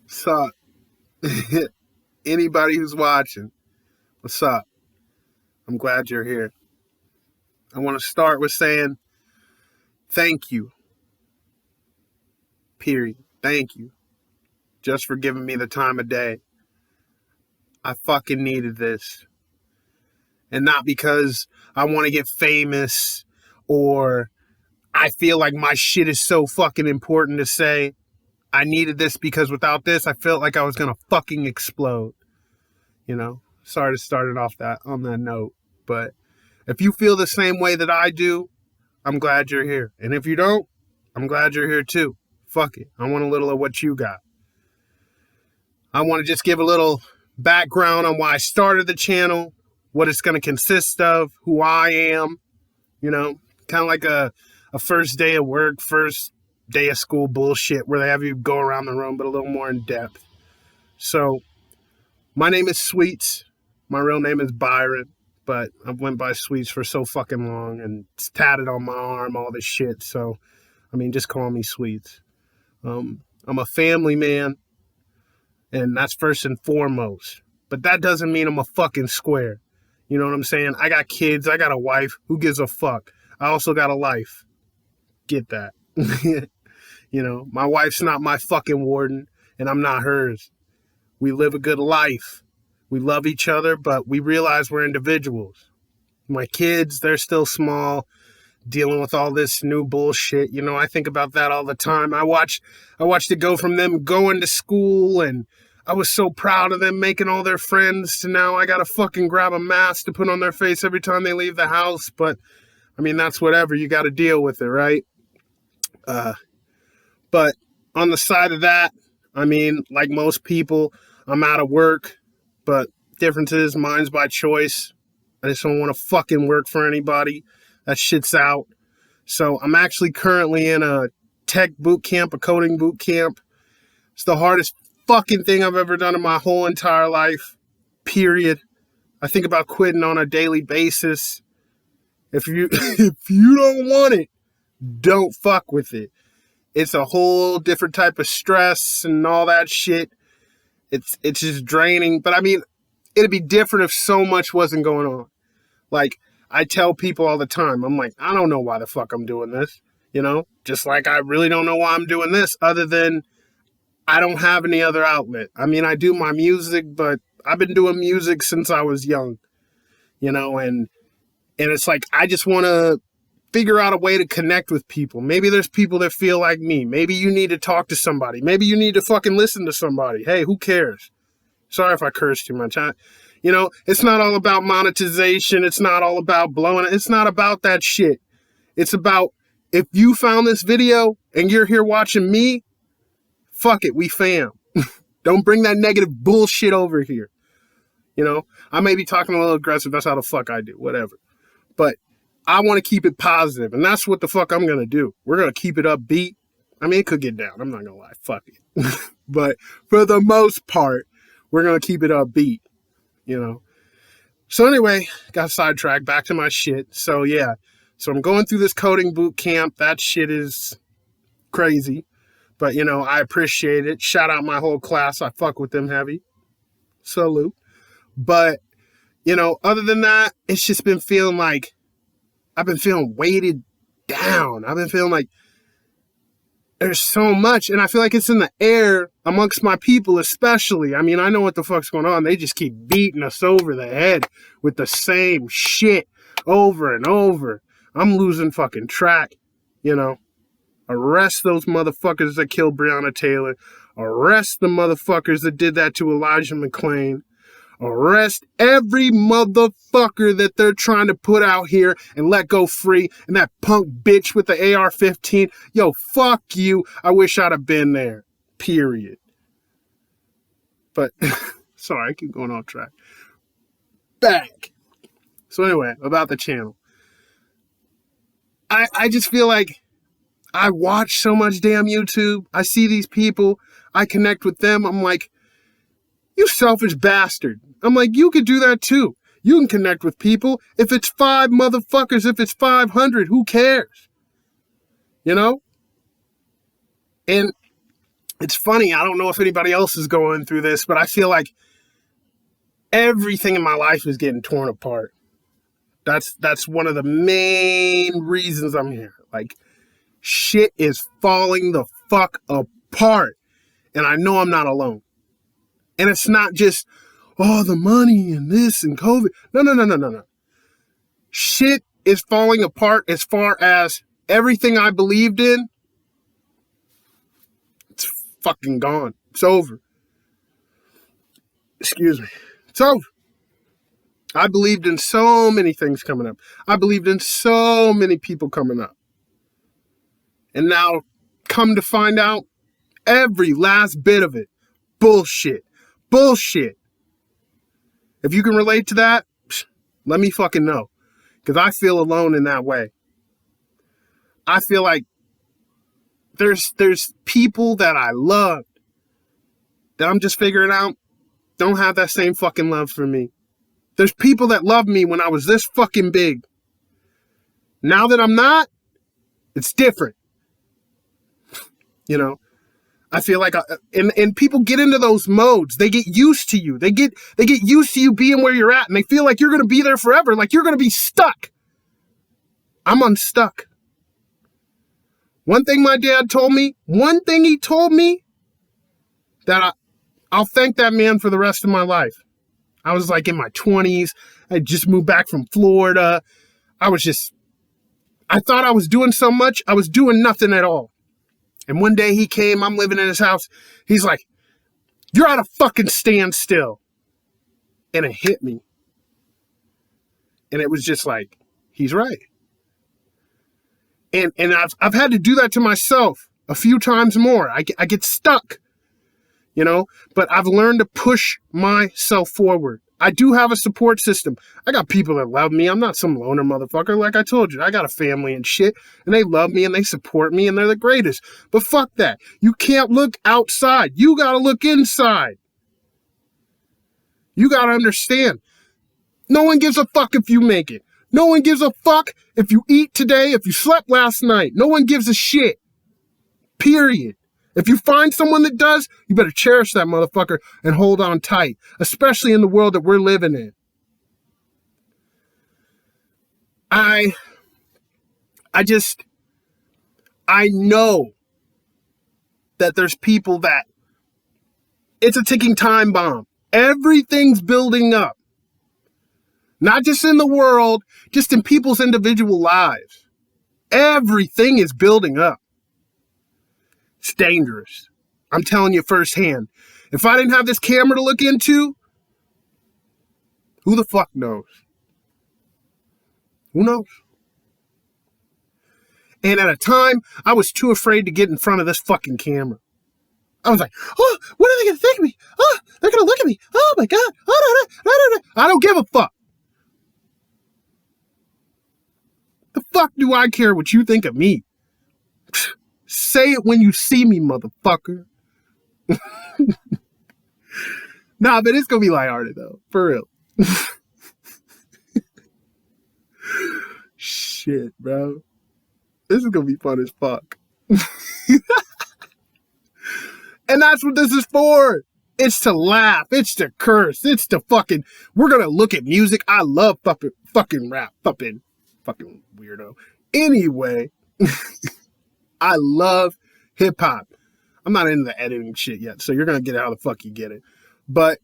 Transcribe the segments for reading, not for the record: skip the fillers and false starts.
What's up? Anybody who's watching, what's up? I'm glad you're here. I want to start with saying thank you. Period. Thank you. Just for giving me the time of day. I fucking needed this. And not because I want to get famous or I feel like my shit is so fucking important to say. I needed this because without this, I felt like I was going to fucking explode. You know? Sorry to start it off on that note. But if you feel the same way that I do, I'm glad you're here. And if you don't, I'm glad you're here too. Fuck it. I want a little of what you got. I want to just give a little background on why I started the channel, what it's going to consist of, who I am, you know, kind of like a first day of work, first day of school bullshit where they have you go around the room, but a little more in depth. So my name is Sweetz. My real name is Byron, but I went by Sweetz for so fucking long and it's tatted on my arm, all this shit. So, I mean, just call me Sweetz. I'm a family man, and that's first and foremost. But that doesn't mean I'm a fucking square. You know what I'm saying? I got kids. I got a wife. Who gives a fuck? I also got a life. Get that. You know, my wife's not my fucking warden, and I'm not hers. We live a good life. We love each other, but we realize we're individuals. My kids, they're still small, dealing with all this new bullshit. You know, I think about that all the time. I watched it go from them going to school, and I was so proud of them making all their friends, to now I gotta fucking grab a mask to put on their face every time they leave the house. But, I mean, that's whatever. You gotta deal with it, right? But on the side of that, I mean, like most people, I'm out of work, but difference is mine's by choice. I just don't want to fucking work for anybody. That shit's out. So I'm actually currently in a tech boot camp, a coding boot camp. It's the hardest fucking thing I've ever done in my whole entire life, period. I think about quitting on a daily basis. If you don't want it, don't fuck with it. It's a whole different type of stress and all that shit. It's just draining. But I mean, it'd be different if so much wasn't going on. Like, I tell people all the time, I'm like, I don't know why the fuck I'm doing this. You know, just like I really don't know why I'm doing this, other than I don't have any other outlet. I mean, I do my music, but I've been doing music since I was young, you know, and it's like, I just want to figure out a way to connect with people. Maybe there's people that feel like me. Maybe you need to talk to somebody. Maybe you need to fucking listen to somebody. Hey, who cares? Sorry if I curse too much. You know, it's not all about monetization. It's not all about blowing it. It's not about that shit. It's about, if you found this video and you're here watching me, fuck it, we fam. Don't bring that negative bullshit over here. You know, I may be talking a little aggressive. That's how the fuck I do, whatever. But I want to keep it positive, and that's what the fuck I'm going to do. We're going to keep it upbeat. I mean, it could get down. I'm not going to lie. Fuck it. But for the most part, we're going to keep it upbeat, you know. So anyway, got sidetracked, back to my shit. So yeah, so I'm going through this coding boot camp. That shit is crazy. But, you know, I appreciate it. Shout out my whole class. I fuck with them heavy. Salute. But, you know, other than that, it's just been feeling like I've been feeling weighted down. I've been feeling like there's so much, and I feel like it's in the air amongst my people especially. I mean, I know what the fuck's going on. They just keep beating us over the head with the same shit over and over. I'm losing fucking track, you know. Arrest those motherfuckers that killed Breonna Taylor. Arrest the motherfuckers that did that to Elijah McClain. Arrest every motherfucker that they're trying to put out here and let go free. And that punk bitch with the AR-15. Yo, fuck you. I wish I'd have been there. Period. But, sorry, I keep going off track. Back. So anyway, about the channel. I just feel like I watch so much damn YouTube. I see these people. I connect with them. I'm like, you selfish bastard. I'm like, you could do that too. You can connect with people. If it's 5 motherfuckers, if it's 500, who cares? You know? And It's funny. I don't know if anybody else is going through this, but I feel like everything in my life is getting torn apart. That's one of the main reasons I'm here. Like, shit is falling the fuck apart. And I know I'm not alone. And it's not just, oh, the money and this and COVID. No. Shit is falling apart as far as everything I believed in. It's fucking gone. It's over. Excuse me. It's over. I believed in so many things coming up. I believed in so many people coming up. And now, come to find out, every last bit of it, bullshit. Bullshit. If you can relate to that, let me fucking know. Because I feel alone in that way. I feel like there's people that I loved that I'm just figuring out don't have that same fucking love for me. There's people that loved me when I was this fucking big. Now that I'm not, it's different. You know, I feel like, and people get into those modes. They get used to you. They get used to you being where you're at, and they feel like you're going to be there forever, like you're going to be stuck. I'm unstuck. One thing my dad told me, that I'll thank that man for the rest of my life. I was like in my 20s. I just moved back from Florida. I thought I was doing so much. I was doing nothing at all. And one day he came, I'm living in his house. He's like, you're at a fucking standstill. And it hit me. And it was just like, he's right. And I've had to do that to myself a few times more. I get stuck, you know, but I've learned to push myself forward. I do have a support system. I got people that love me. I'm not some loner motherfucker. Like I told you, I got a family and shit, and they love me and they support me and they're the greatest. But fuck that. You can't look outside. You got to look inside. You got to understand. No one gives a fuck if you make it. No one gives a fuck if you eat today, if you slept last night. No one gives a shit. Period. If you find someone that does, you better cherish that motherfucker and hold on tight, especially in the world that we're living in. I know that there's people that it's a ticking time bomb. Everything's building up. Not just in the world, just in people's individual lives. Everything is building up. It's dangerous. I'm telling you firsthand. If I didn't have this camera to look into, who the fuck knows? Who knows? And at a time, I was too afraid to get in front of this fucking camera. I was like, oh, what are they going to think of me? Oh, they're going to look at me. Oh my God. Oh, I don't give a fuck. The fuck do I care what you think of me? Say it when you see me, motherfucker. Nah, but it's gonna be lighthearted though, for real. Shit, bro. This is gonna be fun as fuck. And that's what this is for. It's to laugh. It's to curse. It's to fucking, we're gonna look at music. I love fucking rap. Fucking weirdo. Anyway, I love hip hop. I'm not into the editing shit yet, so you're gonna get it how the fuck you get it. But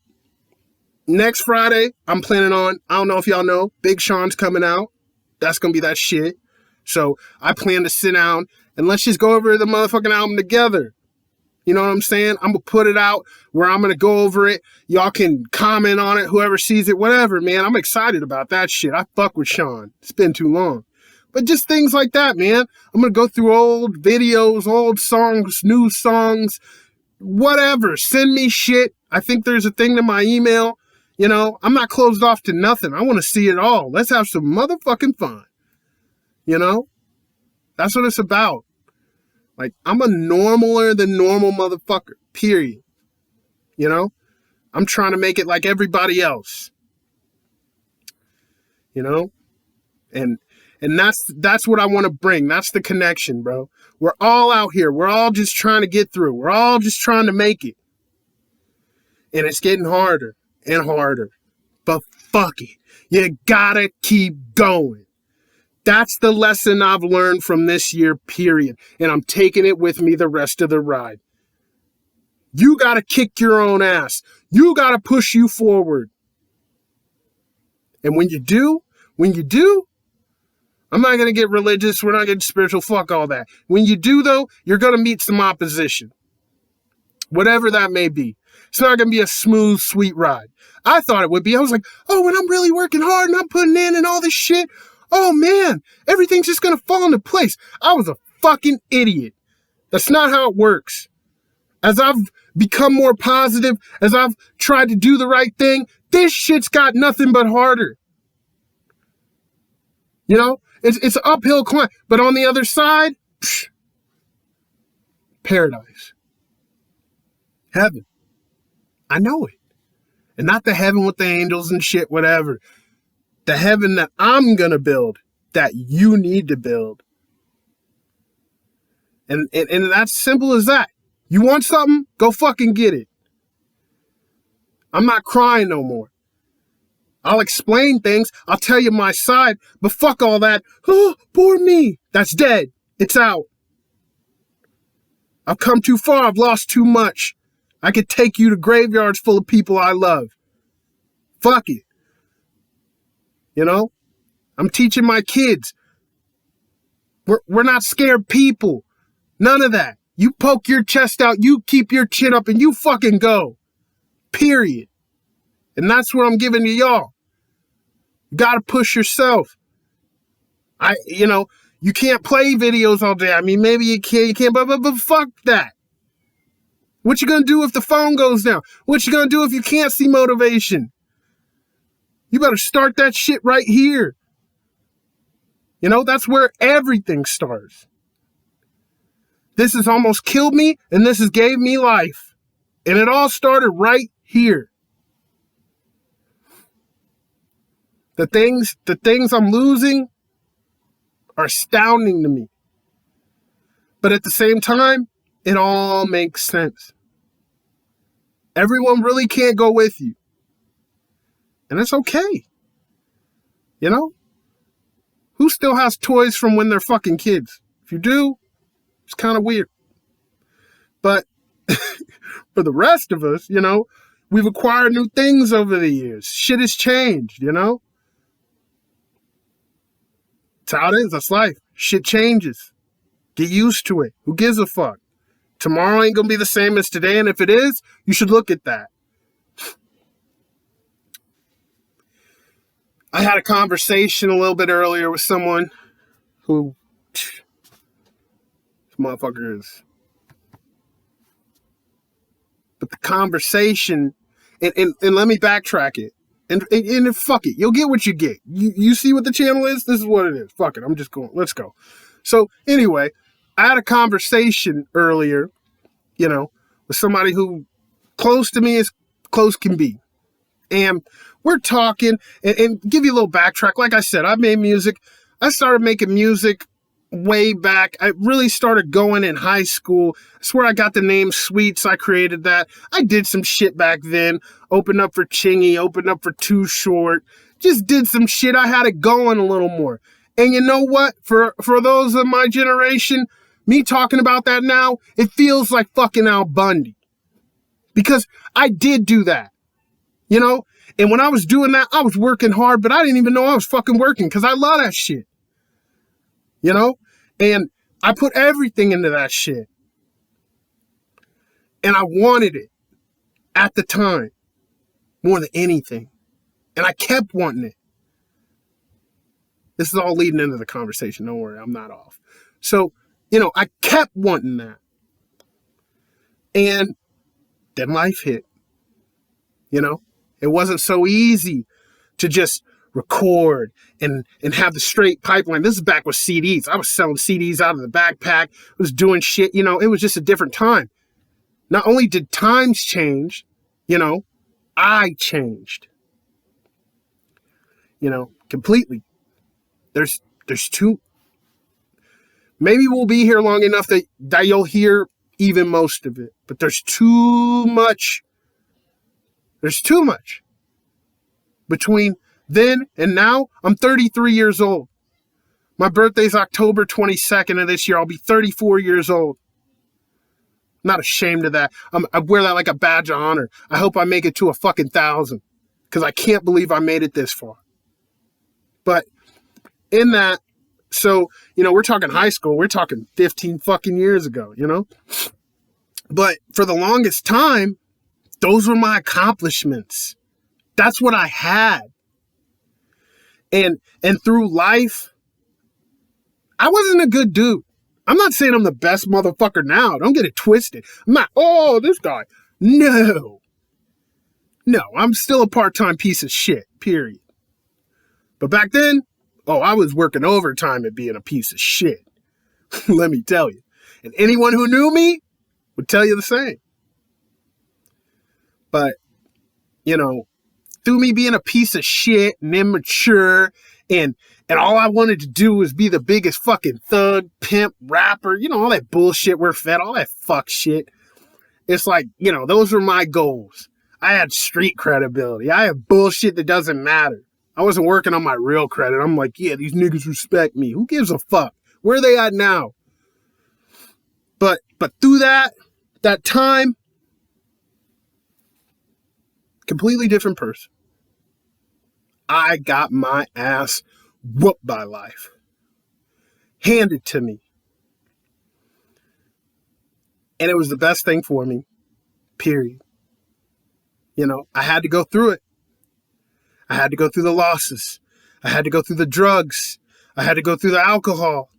next Friday, I'm planning on, I don't know if y'all know, Big Sean's coming out. That's gonna be that shit. So I plan to sit down and let's just go over the motherfucking album together. You know what I'm saying? I'm gonna put it out where I'm gonna go over it. Y'all can comment on it, whoever sees it, whatever, man. I'm excited about that shit. I fuck with Sean. It's been too long. But just things like that, man. I'm gonna go through old videos, old songs, new songs, whatever. Send me shit. I think there's a thing to my email. You know, I'm not closed off to nothing. I want to see it all. Let's have some motherfucking fun. You know? That's what it's about. Like, I'm a normaler than normal motherfucker, period. You know? I'm trying to make it like everybody else. You know? And that's what I want to bring. That's the connection, bro. We're all out here. We're all just trying to get through. We're all just trying to make it. And it's getting harder and harder. But fuck it. You gotta keep going. That's the lesson I've learned from this year, period. And I'm taking it with me the rest of the ride. You gotta kick your own ass. You gotta push you forward. And when you do, I'm not going to get religious. We're not getting spiritual. Fuck all that. When you do, though, you're going to meet some opposition. Whatever that may be. It's not going to be a smooth, sweet ride. I thought it would be. I was like, oh, when I'm really working hard and I'm putting in and all this shit, oh, man, everything's just going to fall into place. I was a fucking idiot. That's not how it works. As I've become more positive, as I've tried to do the right thing, this shit's got nothing but harder. You know, it's an uphill climb. But on the other side, paradise. Heaven. I know it. And not the heaven with the angels and shit, whatever. The heaven that I'm going to build, that you need to build. And that's simple as that. You want something? Go fucking get it. I'm not crying no more. I'll explain things. I'll tell you my side. But fuck all that. Oh, poor me. That's dead. It's out. I've come too far. I've lost too much. I could take you to graveyards full of people I love. Fuck it. You know? I'm teaching my kids. We're not scared people. None of that. You poke your chest out, you keep your chin up, and you fucking go. Period. And that's what I'm giving to y'all. You gotta push yourself. You can't play videos all day. I mean, maybe you can't, but fuck that. What you gonna do if the phone goes down? What you gonna do if you can't see motivation? You better start that shit right here. You know, that's where everything starts. This has almost killed me, and this has gave me life. And it all started right here. The things I'm losing are astounding to me. But at the same time, it all makes sense. Everyone really can't go with you. And it's okay. You know? Who still has toys from when they're fucking kids? If you do, it's kind of weird. But for the rest of us, you know, we've acquired new things over the years. Shit has changed, you know? It's how it is. That's life. Shit changes. Get used to it. Who gives a fuck? Tomorrow ain't going to be the same as today. And if it is, you should look at that. I had a conversation a little bit earlier with someone who... This motherfucker is... But the conversation... And let me backtrack it. And fuck it. You'll get what you get. You see what the channel is? This is what it is. Fuck it. I'm just going. Let's go. So anyway, I had a conversation earlier, you know, with somebody who close to me as close can be. And we're talking and give you a little backtrack. Like I said, I made music. I started making music way back. I really started going in high school. That's where I got the name Sweetz. I created that. I did some shit back then. Opened up for Chingy, opened up for Too Short. Just did some shit. I had it going a little more. And you know what? For those of my generation, me talking about that now, it feels like fucking Al Bundy. Because I did do that. You know? And when I was doing that, I was working hard, but I didn't even know I was fucking working because I love that shit. You know? And I put everything into that shit. And I wanted it at the time more than anything. And I kept wanting it. This is all leading into the conversation. Don't worry, I'm not off. So, you know, I kept wanting that. And then life hit. You know? It wasn't so easy to just record and have the straight pipeline. This is back with CDs. I was selling CDs out of the backpack. I was doing shit. You know, it was just a different time. Not only did times change, you know, I changed. You know, completely. There's two. Maybe we'll be here long enough that you'll hear even most of it. But there's too much. There's too much. Between then and now, I'm 33 years old. My birthday's October 22nd of this year. I'll be 34 years old. I'm not ashamed of that. I wear that like a badge of honor. I hope I make it to a fucking 1,000. Because I can't believe I made it this far. But in that, so, we're talking high school. We're talking 15 fucking years ago, But for the longest time, those were my accomplishments. That's what I had. And through life, I wasn't a good dude. I'm not saying I'm the best motherfucker now. Don't get it twisted. I'm not, this guy. No, I'm still a part-time piece of shit, period. But back then, I was working overtime at being a piece of shit. Let me tell you. And anyone who knew me would tell you the same. But, through me being a piece of shit and immature and all I wanted to do was be the biggest fucking thug, pimp, rapper, all that bullshit we're fed, all that fuck shit. It's like, those were my goals. I had street credibility. I have bullshit that doesn't matter. I wasn't working on my real credit. I'm like, yeah, these niggas respect me. Who gives a fuck? Where are they at now? But through that time, completely different person. I got my ass whooped by life. Handed to me. And it was the best thing for me. Period. I had to go through it. I had to go through the losses. I had to go through the drugs. I had to go through the alcohol.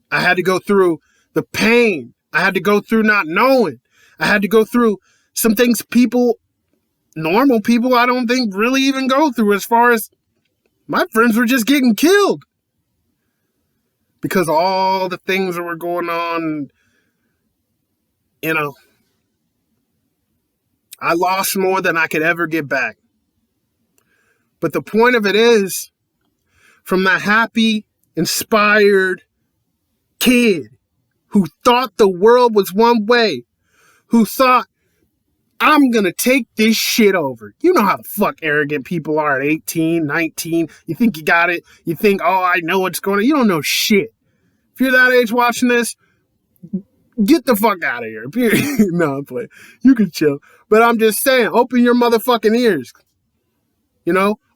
I had to go through the pain. I had to go through not knowing. I had to go through some things normal people, I don't think really even go through, as far as my friends were just getting killed. Because all the things that were going on, I lost more than I could ever get back. But the point of it is, from that happy, inspired kid who thought the world was one way, who thought, I'm going to take this shit over. You know how the fuck arrogant people are at 18, 19. You think you got it. You think, I know what's going on. You don't know shit. If you're that age watching this, get the fuck out of here. Period. No, I'm playing. You can chill. But I'm just saying, open your motherfucking ears.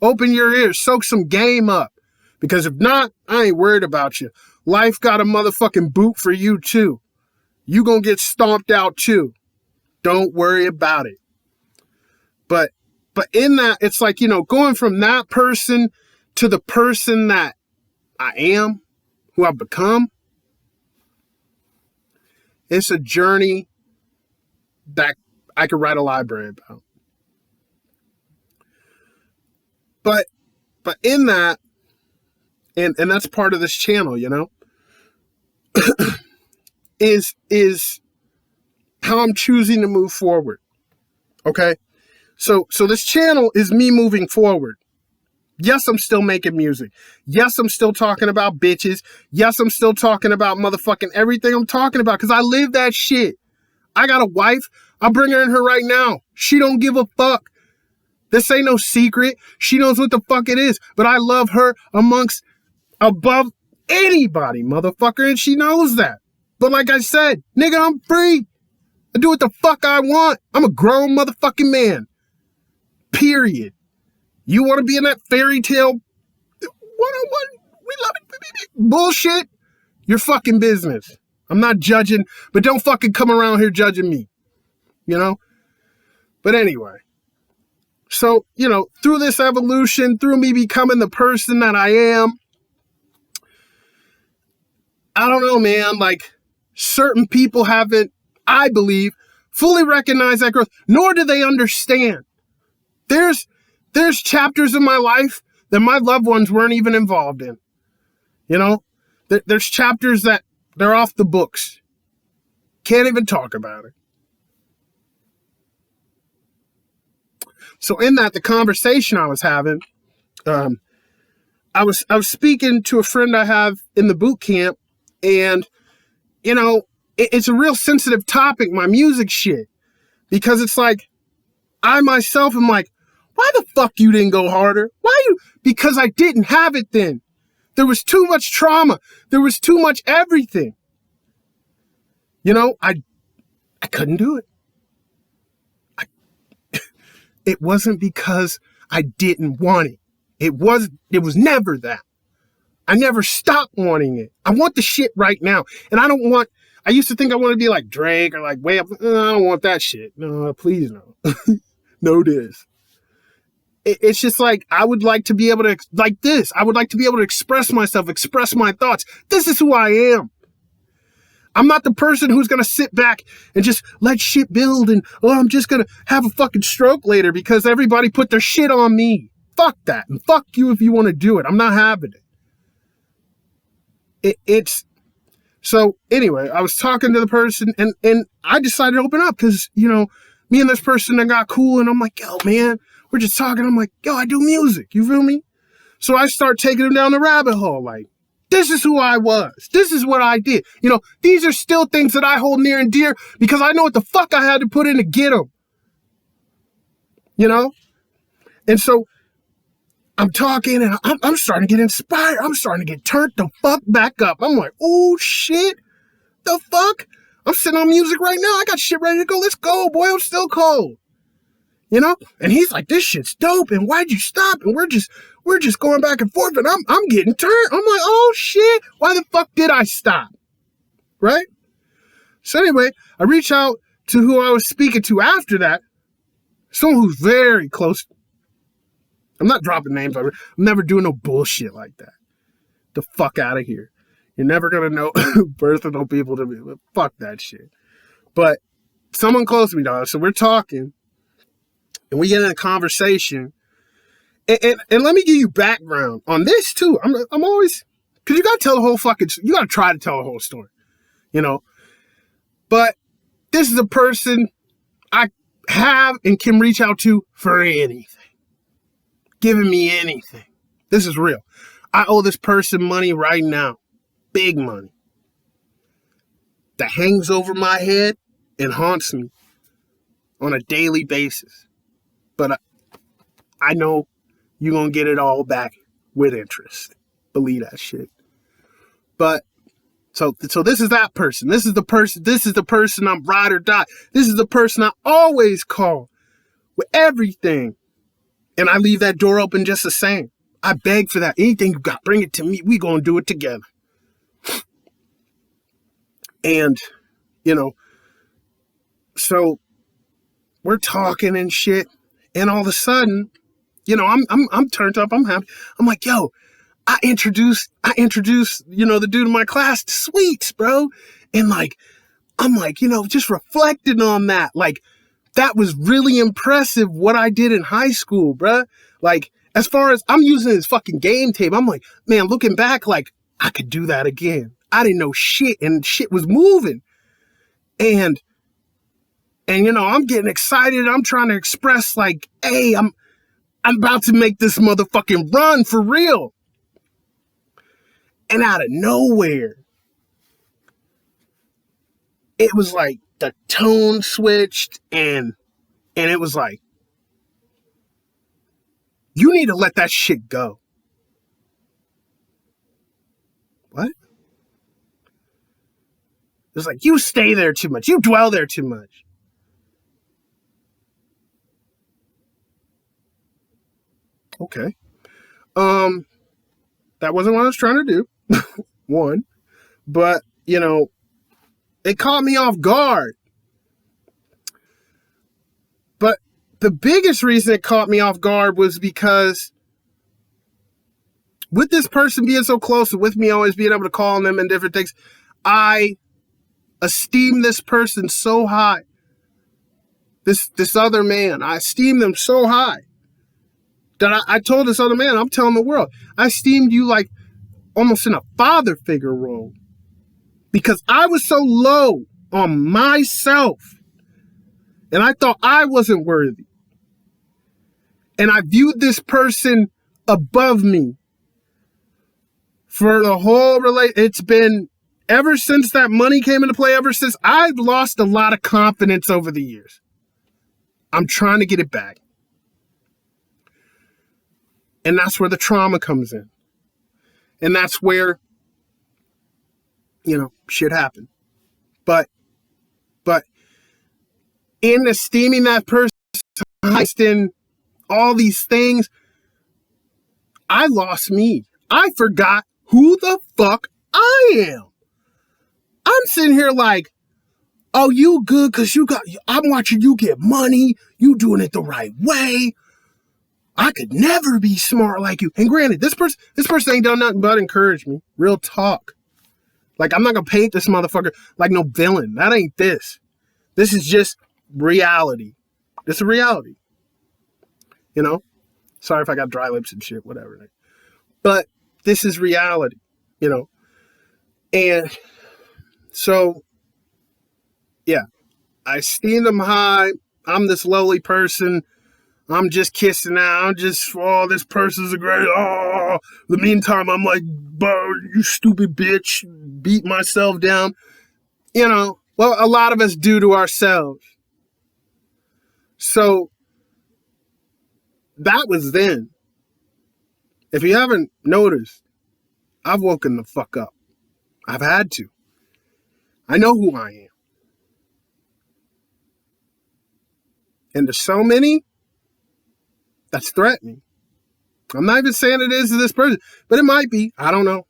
Open your ears. Soak some game up. Because if not, I ain't worried about you. Life got a motherfucking boot for you too. You gonna get stomped out too. Don't worry about it. But in that, it's like, going from that person to the person that I am, who I've become. It's a journey that I could write a library about. But in that, and that's part of this channel, is how I'm choosing to move forward. Okay? So this channel is me moving forward. Yes, I'm still making music. Yes, I'm still talking about bitches. Yes, I'm still talking about motherfucking everything I'm talking about, because I live that shit. I got a wife. I'll bring her in here right now. She don't give a fuck. This ain't no secret. She knows what the fuck it is. But I love her above anybody, motherfucker, and she knows that. But like I said, nigga, I'm free. I do what the fuck I want. I'm a grown motherfucking man. Period. You want to be in that fairy tale 101, we love it, bullshit? Your fucking business. I'm not judging, but don't fucking come around here judging me. But anyway. So, through this evolution, through me becoming the person that I am, I don't know, man, like, certain people haven't, I believe, fully recognized that growth, nor do they understand. There's chapters in my life that my loved ones weren't even involved in. There's chapters that they're off the books. Can't even talk about it. So in that, the conversation I was having, I was speaking to a friend I have in the boot camp, and it's a real sensitive topic, my music shit, because it's like, I myself am like, why the fuck you didn't go harder? Because I didn't have it then. There was too much trauma. There was too much everything. I couldn't do it. It wasn't because I didn't want it. It was never that. I never stopped wanting it. I want the shit right now. And I used to think I wanted to be like Drake or like way up. I don't want that shit. No, please no. No this. It's just like, I would like to be able to, like this. I would like to be able to express myself, express my thoughts. This is who I am. I'm not the person who's going to sit back and just let shit build and, I'm just going to have a fucking stroke later because everybody put their shit on me. Fuck that. And fuck you if you want to do it. I'm not having it. So anyway, I was talking to the person and I decided to open up because, me and this person that got cool and I'm like, yo, man, we're just talking. I'm like, yo, I do music. You feel me? So I start taking them down the rabbit hole. Like, this is who I was. This is what I did. These are still things that I hold near and dear because I know what the fuck I had to put in to get them. And so I'm talking and I'm starting to get inspired. I'm starting to get turned the fuck back up. I'm like, oh shit, the fuck? I'm sitting on music right now. I got shit ready to go. Let's go, boy. I'm still cold. And he's like, this shit's dope. And why'd you stop? And we're just going back and forth. And I'm getting turned. I'm like, oh shit. Why the fuck did I stop? Right? So anyway, I reach out to who I was speaking to after that. Someone who's very close. I'm not dropping names. I'm never doing no bullshit like that. The fuck out of here. You're never going to know personal people to me. Fuck that shit. But someone close to me, dog. So we're talking. And we get in a conversation. And let me give you background on this, too. I'm always... Because you got to tell the whole fucking... You got to try to tell the whole story. But this is a person I have and can reach out to for anything. Giving me anything. This is real. I owe this person money right now. Big money. That hangs over my head and haunts me on a daily basis. But I know you're going to get it all back with interest. Believe that shit. But so this is that person. This is the person I'm ride or die. This is the person I always call with everything. And I leave that door open just the same. I beg for that. Anything you got, bring it to me. We going to do it together. And, so we're talking and shit. And all of a sudden, I'm turned up. I'm happy. I'm like, yo, I introduced, the dude in my class to Sweetz, bro. And I'm like, just reflecting on that. Like, that was really impressive what I did in high school, bro. Like, as far as I'm using his fucking game tape, I'm like, man, looking back, like, I could do that again. I didn't know shit and shit was moving. And I'm getting excited. I'm trying to express like, hey, I'm about to make this motherfucking run for real. And out of nowhere, it was like the tone switched and it was like, you need to let that shit go. What? It was like, you stay there too much. You dwell there too much. Okay. That wasn't what I was trying to do. One. But, it caught me off guard. But the biggest reason it caught me off guard was because with this person being so close and with me always being able to call on them and different things, I esteem this person so high. This other man, I esteem them so high that I told this other man, I'm telling the world, I esteemed you like almost in a father figure role because I was so low on myself and I thought I wasn't worthy. And I viewed this person above me for the whole it's been ever since that money came into play, ever since, I've lost a lot of confidence over the years. I'm trying to get it back. And that's where the trauma comes in. And that's where, shit happened. But in esteeming that person, in all these things, I lost me. I forgot who the fuck I am. I'm sitting here like, oh, you good because I'm watching you get money. You doing it the right way. I could never be smart like you. And granted, this person ain't done nothing but encourage me. Real talk. Like, I'm not going to paint this motherfucker like no villain. That ain't this. This is just reality. This is reality. Sorry if I got dry lips and shit, whatever. But this is reality, And so, yeah, I esteem them high. I'm this lowly person. I'm just kissing out. This person's a great, the meantime, I'm like, you stupid bitch, beat myself down. Well, a lot of us do to ourselves. So, that was then. If you haven't noticed, I've woken the fuck up. I've had to. I know who I am. And there's so many that's threatening. I'm not even saying it is to this person, but it might be. I don't know.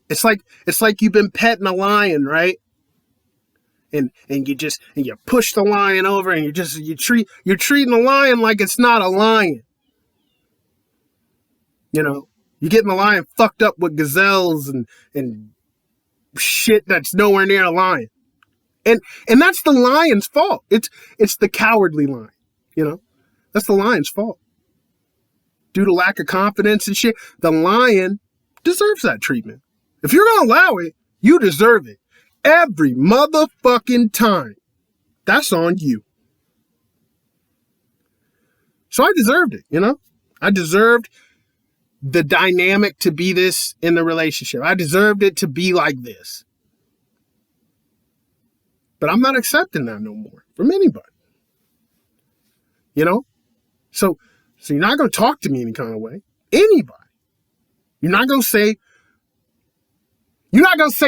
It's like you've been petting a lion, right? And you push the lion over, and you're treating the lion like it's not a lion. You're getting the lion fucked up with gazelles and shit that's nowhere near a lion. And that's the lion's fault. It's the cowardly lion, That's the lion's fault. Due to lack of confidence and shit, the lion deserves that treatment. If you're going to allow it, you deserve it. Every motherfucking time. That's on you. So I deserved it, I deserved the dynamic to be this in the relationship. I deserved it to be like this. But I'm not accepting that no more from anybody. So you're not going to talk to me any kind of way. Anybody. You're not going to say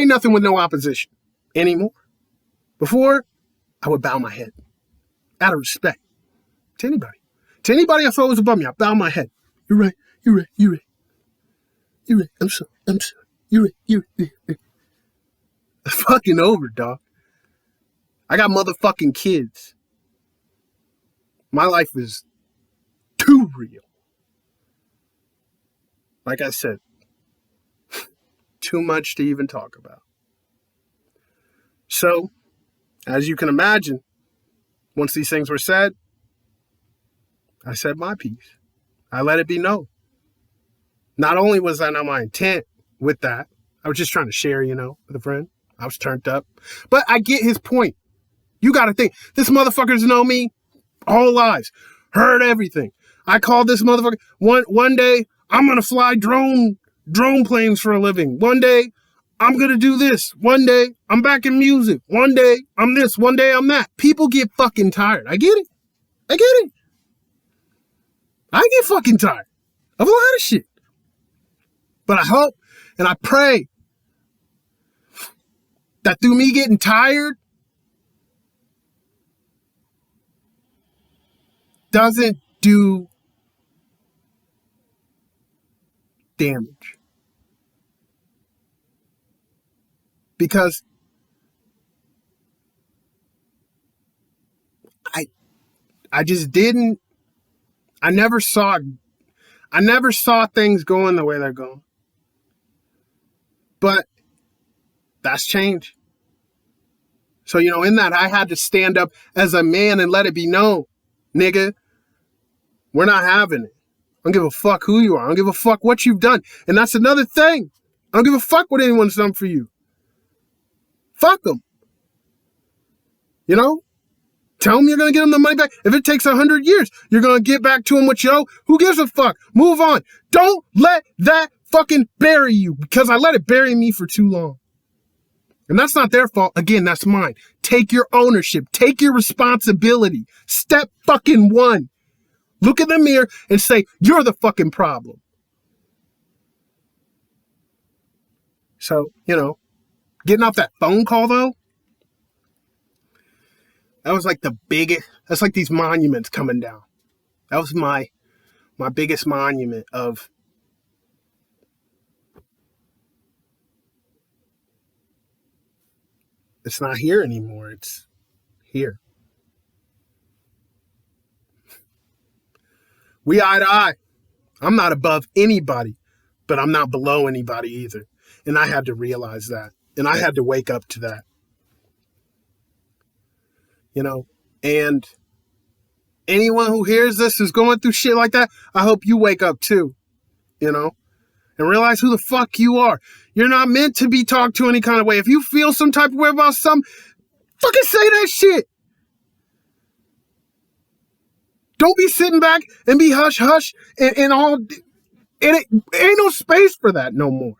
nothing with no opposition anymore. Before, I would bow my head out of respect to anybody. To anybody I thought was above me, I bow my head. You're right. I'm sorry. You're right. It's fucking over, dog. I got motherfucking kids. My life is too real. Like I said, too much to even talk about. So, as you can imagine, once these things were said, I said my piece. I let it be known. Not only was that not my intent with that, I was just trying to share, with a friend. I was turned up. But I get his point. You got to think, this motherfucker's known me all lives. Heard everything. I called this motherfucker. One day, I'm going to fly drone planes for a living. One day, I'm going to do this. One day, I'm back in music. One day, I'm this. One day, I'm that. People get fucking tired. I get it. I get fucking tired of a lot of shit. But I hope and I pray that through me getting tired doesn't do damage. Because I just didn't, I never saw things going the way they're going. But that's change. So, in that, I had to stand up as a man and let it be known, nigga, we're not having it. I don't give a fuck who you are. I don't give a fuck what you've done. And that's another thing. I don't give a fuck what anyone's done for you. Fuck them. Tell them you're going to get them the money back. If it takes 100 years, you're going to get back to them what you owe. Who gives a fuck? Move on. Don't let that fucking bury you because I let it bury me for too long. And that's not their fault. Again, that's mine. Take your ownership. Take your responsibility. Step fucking one. Look in the mirror and say, you're the fucking problem. So, getting off that phone call though, that was like the biggest, that's like these monuments coming down. That was my biggest monument of it's not here anymore. It's here. We eye to eye. I'm not above anybody, but I'm not below anybody either. And I had to realize that. And I had to wake up to that. And anyone who hears this is going through shit like that, I hope you wake up too, and realize who the fuck you are. You're not meant to be talked to any kind of way. If you feel some type of way about something, fucking say that shit. Don't be sitting back and be hush hush and all. And it ain't no space for that no more.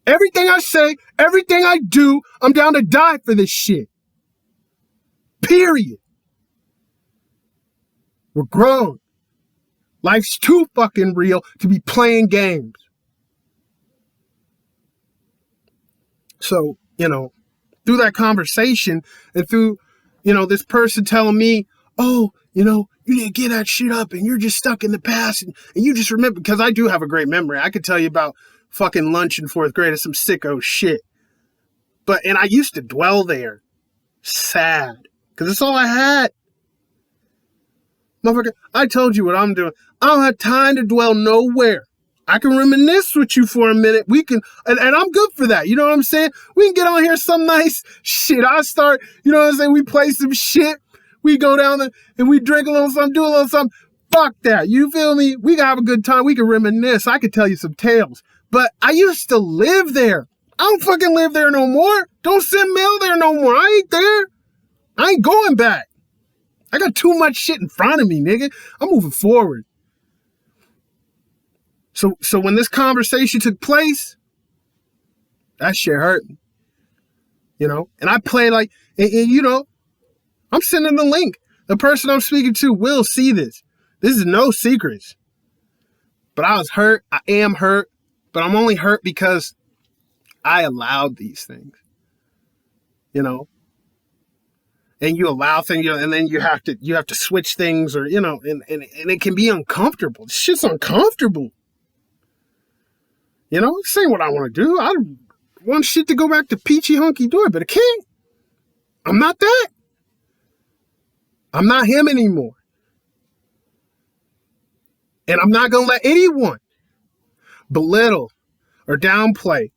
Everything I say, everything I do, I'm down to die for this shit. Period. We're grown. Life's too fucking real to be playing games. So, through that conversation and through, this person telling me, oh, you need to get that shit up and you're just stuck in the past and you just remember, because I do have a great memory. I could tell you about fucking lunch in 4th grade of some sicko shit. And I used to dwell there. Sad. Because that's all I had. Motherfucker, I told you what I'm doing. I don't have time to dwell nowhere. I can reminisce with you for a minute. We can, and I'm good for that. You know what I'm saying? We can get on here some nice shit. I start, we play some shit. We go down there and we drink a little something, do a little something. Fuck that. You feel me? We can have a good time. We can reminisce. I could tell you some tales. But I used to live there. I don't fucking live there no more. Don't send mail there no more. I ain't there. I ain't going back. I got too much shit in front of me, nigga. I'm moving forward. So when this conversation took place, that shit hurt me. And I play like, and I'm sending the link. The person I'm speaking to will see this. This is no secrets. But I was hurt. I am hurt. But I'm only hurt because I allowed these things. And you allow things, and then you have to switch things, or and it can be uncomfortable. This shit's uncomfortable. This ain't what I want to do. I want shit to go back to peachy hunky dory, but it can't. I'm not that. I'm not him anymore. And I'm not gonna let anyone belittle or downplay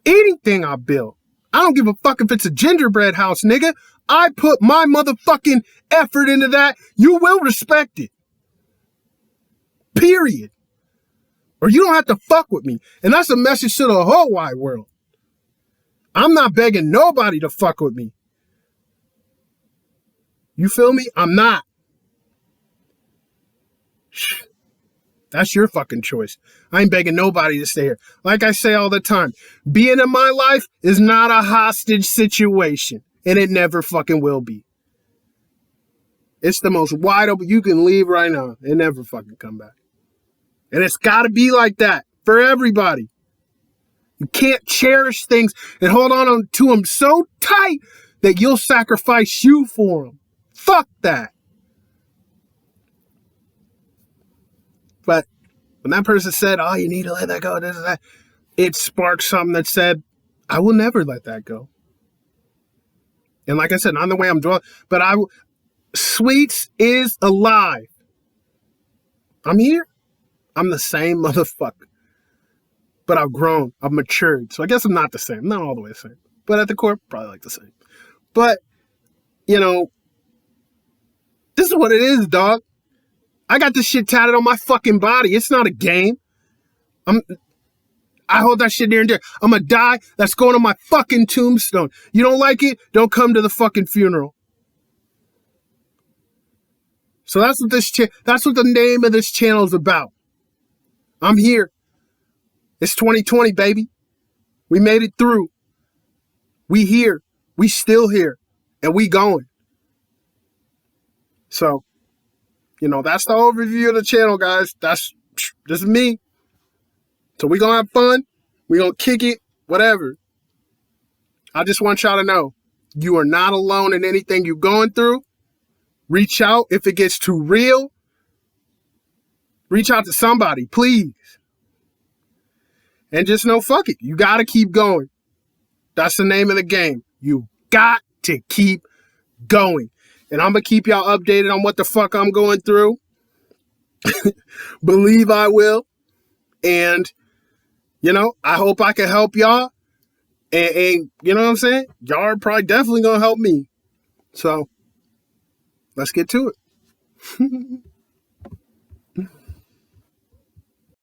anything I built. I don't give a fuck if it's a gingerbread house, nigga. I put my motherfucking effort into that. You will respect it. Period. Or you don't have to fuck with me. And that's a message to the whole wide world. I'm not begging nobody to fuck with me. You feel me? I'm not. That's your fucking choice. I ain't begging nobody to stay here. Like I say all the time, being in my life is not a hostage situation. And it never fucking will be. It's the most wide open. You can leave right now and never fucking come back. And it's got to be like that for everybody. You can't cherish things and hold on to them so tight that you'll sacrifice you for them. Fuck that. But when that person said, oh, you need to let that go, this and that, it sparked something that said, I will never let that go. And like I said, not the way I'm dwelling, but Sweetz is alive. I'm here. I'm the same motherfucker. But I've grown. I've matured. So I guess I'm not the same. Not all the way the same. But at the core, probably like the same. But, this is what it is, dog. I got this shit tatted on my fucking body. It's not a game. I hold that shit near and dear. I'm gonna die. That's going on my fucking tombstone. You don't like it? Don't come to the fucking funeral. So that's what the name of this channel is about. I'm here. It's 2020, baby. We made it through. We here. We still here. And we going. So, that's the overview of the channel, guys. This is me. So we gonna have fun. We gonna kick it. Whatever. I just want y'all to know, you are not alone in anything you're going through. Reach out. If it gets too real, reach out to somebody, please. And just know, fuck it. You got to keep going. That's the name of the game. You got to keep going. And I'm going to keep y'all updated on what the fuck I'm going through. Believe I will. And, I hope I can help y'all. And you know what I'm saying? Y'all are probably definitely going to help me. So, let's get to it.